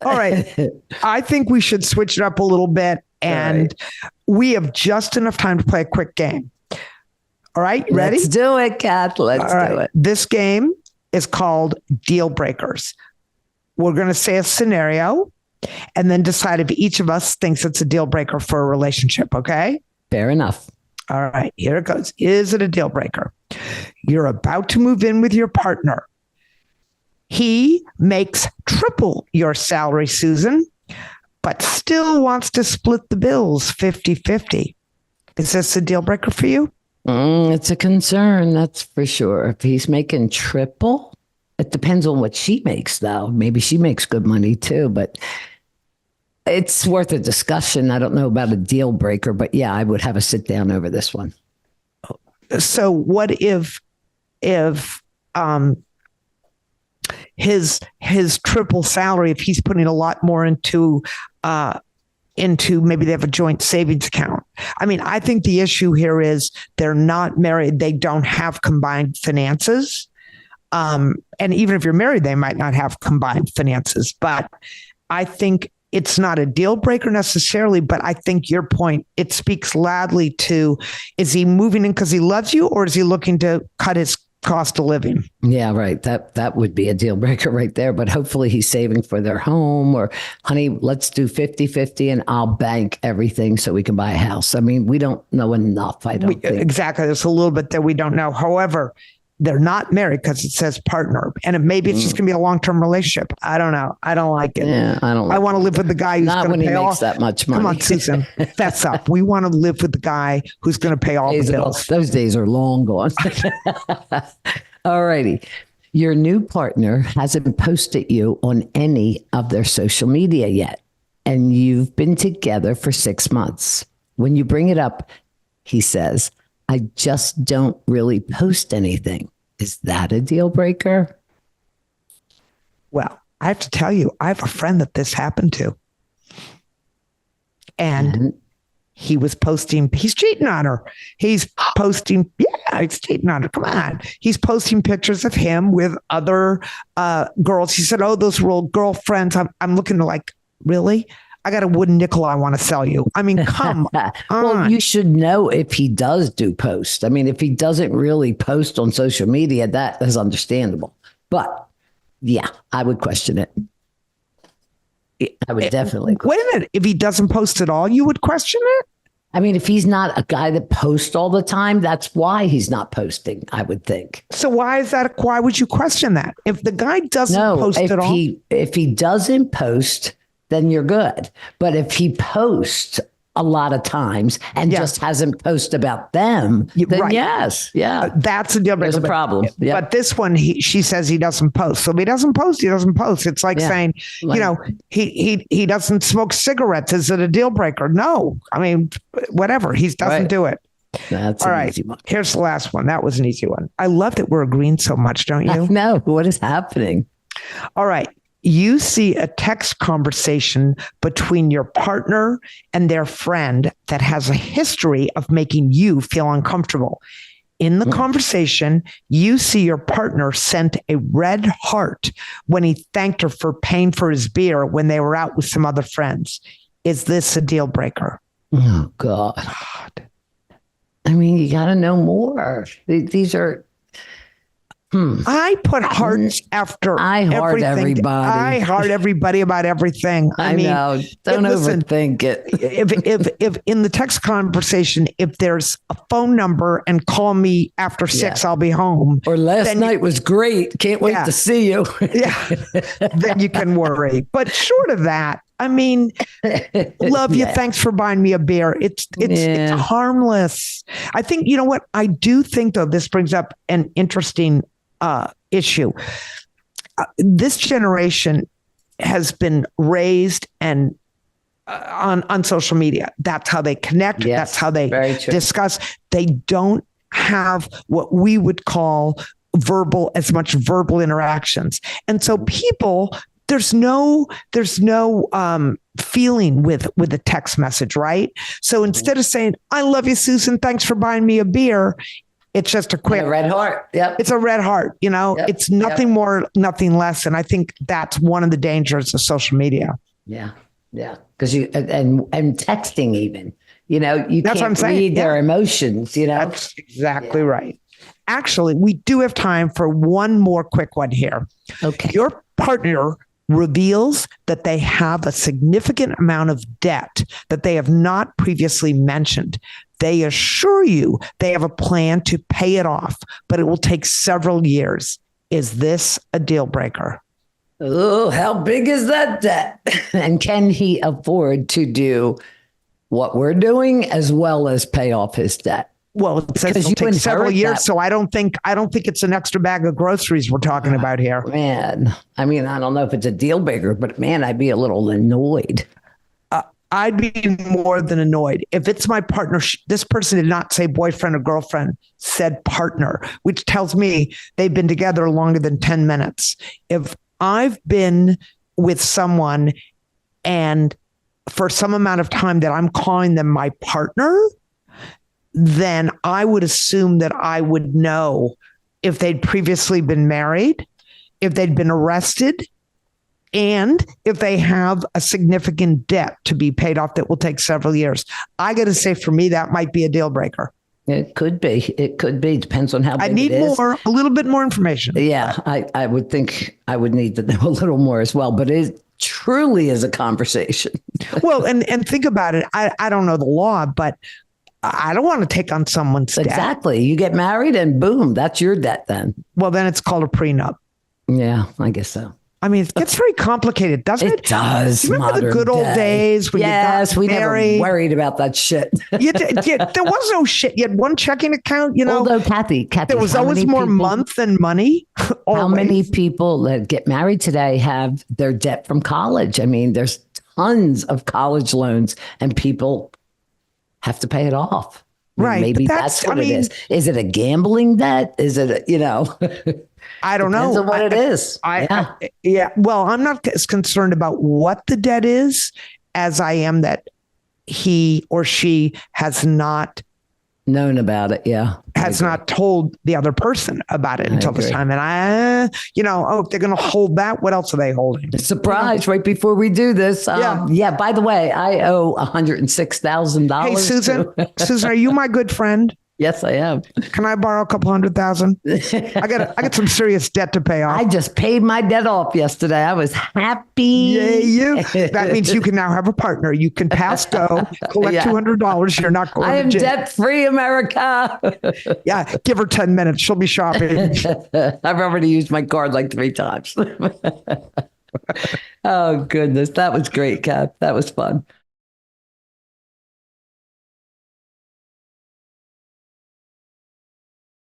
All right. I think we should switch it up a little bit. And we have just enough time to play a quick game. All right. Ready? Let's do it, Kath. Let's do it. This game is called Dealbreakers. We're going to say a scenario and then decide if each of us thinks it's a deal breaker for a relationship. Okay. Fair enough. All right. Here it goes. Is it a deal breaker? You're about to move in with your partner. He makes triple your salary, Susan, but still wants to split the bills 50-50. Is this a deal breaker for you? It's a concern, that's for sure. If he's making triple, it depends on what she makes, though. Maybe she makes good money, too, but it's worth a discussion. I don't know about a deal breaker, but yeah, I would have a sit down over this one. So what if his triple salary, if he's putting a lot more into maybe they have a joint savings account. I mean, I think the issue here is they're not married. They don't have combined finances. And even if you're married, they might not have combined finances. But I think it's not a deal breaker necessarily. But I think your point, it speaks loudly to, is he moving in because he loves you, or is he looking to cut his cost of living? Yeah, right. That would be a deal breaker right there. But hopefully he's saving for their home, or, honey, let's do 50-50 and I'll bank everything so we can buy a house. I mean, we don't know enough. I don't think. Exactly. There's a little bit that we don't know. However, they're not married because it says partner, and maybe it's just going to be a long-term relationship. I don't know. I don't like it. Yeah, I don't. I want to live with the guy who's going to pay all. Makes that much money. Come on, Susan. Fess up. We want to live with the guy who's going to pay all the bills. Those days are long gone. All righty. Your new partner hasn't posted you on any of their social media yet, and you've been together for 6 months. When you bring it up, he says, I just don't really post anything. Is that a deal breaker? Well, I have to tell you, I have a friend that this happened to. And he was posting, he's cheating on her. He's posting, he's cheating on her. Come on. He's posting pictures of him with other girls. He said, oh, those were old girlfriends. I'm looking to, like, really? I got a wooden nickel I want to sell you. I mean, come on. Well, you should know if he does do post. I mean, if he doesn't really post on social media, that is understandable. But yeah, I would question it. I would definitely. Wait a minute. If he doesn't post at all, you would question it? I mean, if he's not a guy that posts all the time, that's why he's not posting, I would think. So why would you question that? If the guy doesn't post at all? If he doesn't post, then you're good. But if he posts a lot of times and just hasn't posted about them, then yes. Yeah. That's a deal breaker. There's a problem. Yep. But this one, she says he doesn't post. So if he doesn't post, he doesn't post. It's like saying, he doesn't smoke cigarettes. Is it a deal breaker? No. I mean, whatever. He doesn't do it. That's all right. Easy one. Here's the last one. That was an easy one. I love that we're agreeing so much, don't you? No. What is happening? All right. You see a text conversation between your partner and their friend that has a history of making you feel uncomfortable. In the conversation, you see your partner sent a red heart when he thanked her for paying for his beer when they were out with some other friends. Is this a deal breaker? Oh, God. I mean, you got to know more. These are... I put hearts after I heart everybody. I heart everybody about everything. I mean, know. Don't overthink it. if in the text conversation, if there's a phone number and call me after 6, I'll be home. Or last night was great. Can't wait to see you. Then you can worry. But short of that, I mean, love you. Thanks for buying me a beer. It's harmless. I think, you know what? I do think, though, this brings up an interesting issue. This generation has been raised and on social media. That's how they connect. That's how they discuss. They don't have what we would call as much verbal interactions. And so people, there's no feeling with a text message, right? So instead of saying, I love you, Susan, thanks for buying me a beer, It's just a quick a red heart. Yep. It's a red heart. Yep. It's nothing more, nothing less. And I think that's one of the dangers of social media. Yeah. Yeah. Because and texting even, you That's can't read their emotions, That's exactly right. Actually, we do have time for one more quick one here. Okay. Your partner reveals that they have a significant amount of debt that they have not previously mentioned. They assure you they have a plan to pay it off, but it will take several years. Is this a deal breaker? Oh, how big is that debt? And can he afford to do what we're doing as well as pay off his debt? Well, it says it'll take several years, so I don't think it's an extra bag of groceries we're talking about here. Man, I mean, I don't know if it's a deal breaker, but man, I'd be a little annoyed. I'd be more than annoyed. If it's my partner, this person did not say boyfriend or girlfriend, said partner, which tells me they've been together longer than 10 minutes. If I've been with someone and for some amount of time that I'm calling them my partner, then I would assume that I would know if they'd previously been married, if they'd been arrested, and if they have a significant debt to be paid off that will take several years. I got to say, for me, that might be a deal breaker. It could be. It could be. Depends on how big I need it is. a little bit more information. Yeah, I would think I would need to know a little more as well. But it truly is a conversation. Well, and think about it. I don't know the law, but I don't want to take on someone's debt. Exactly. You get married and boom, that's your debt then. Well, then it's called a prenup. Yeah, I guess so. I mean, it gets very complicated, doesn't it? It does. You remember the good old days when you got we married? Never worried about that shit. There was no shit. You had one checking account, Although Kathy, there was always more month than money. How many people that get married today have their debt from college? I mean, there's tons of college loans and people have to pay it off. Right. Maybe that's what it is. Is it a gambling debt? Is it, I don't know. Depends on what it is. Well, I'm not as concerned about what the debt is as I am that he or she has not known about it. Yeah. Has not told the other person about it until this time. And if they're going to hold that, what else are they holding? Surprise right before we do this. Yeah. By the way, I owe $106,000. Hey, Susan, are you my good friend? Yes, I am. Can I borrow a couple $100,000? I got some serious debt to pay off. I just paid my debt off yesterday. I was happy. Yay, you. That means you can now have a partner. You can pass go, collect $200. You're not going I am to jail. debt-free, America. Yeah, give her 10 minutes. She'll be shopping. I've already used my card like 3 times. Oh, goodness. That was great, Kat. That was fun.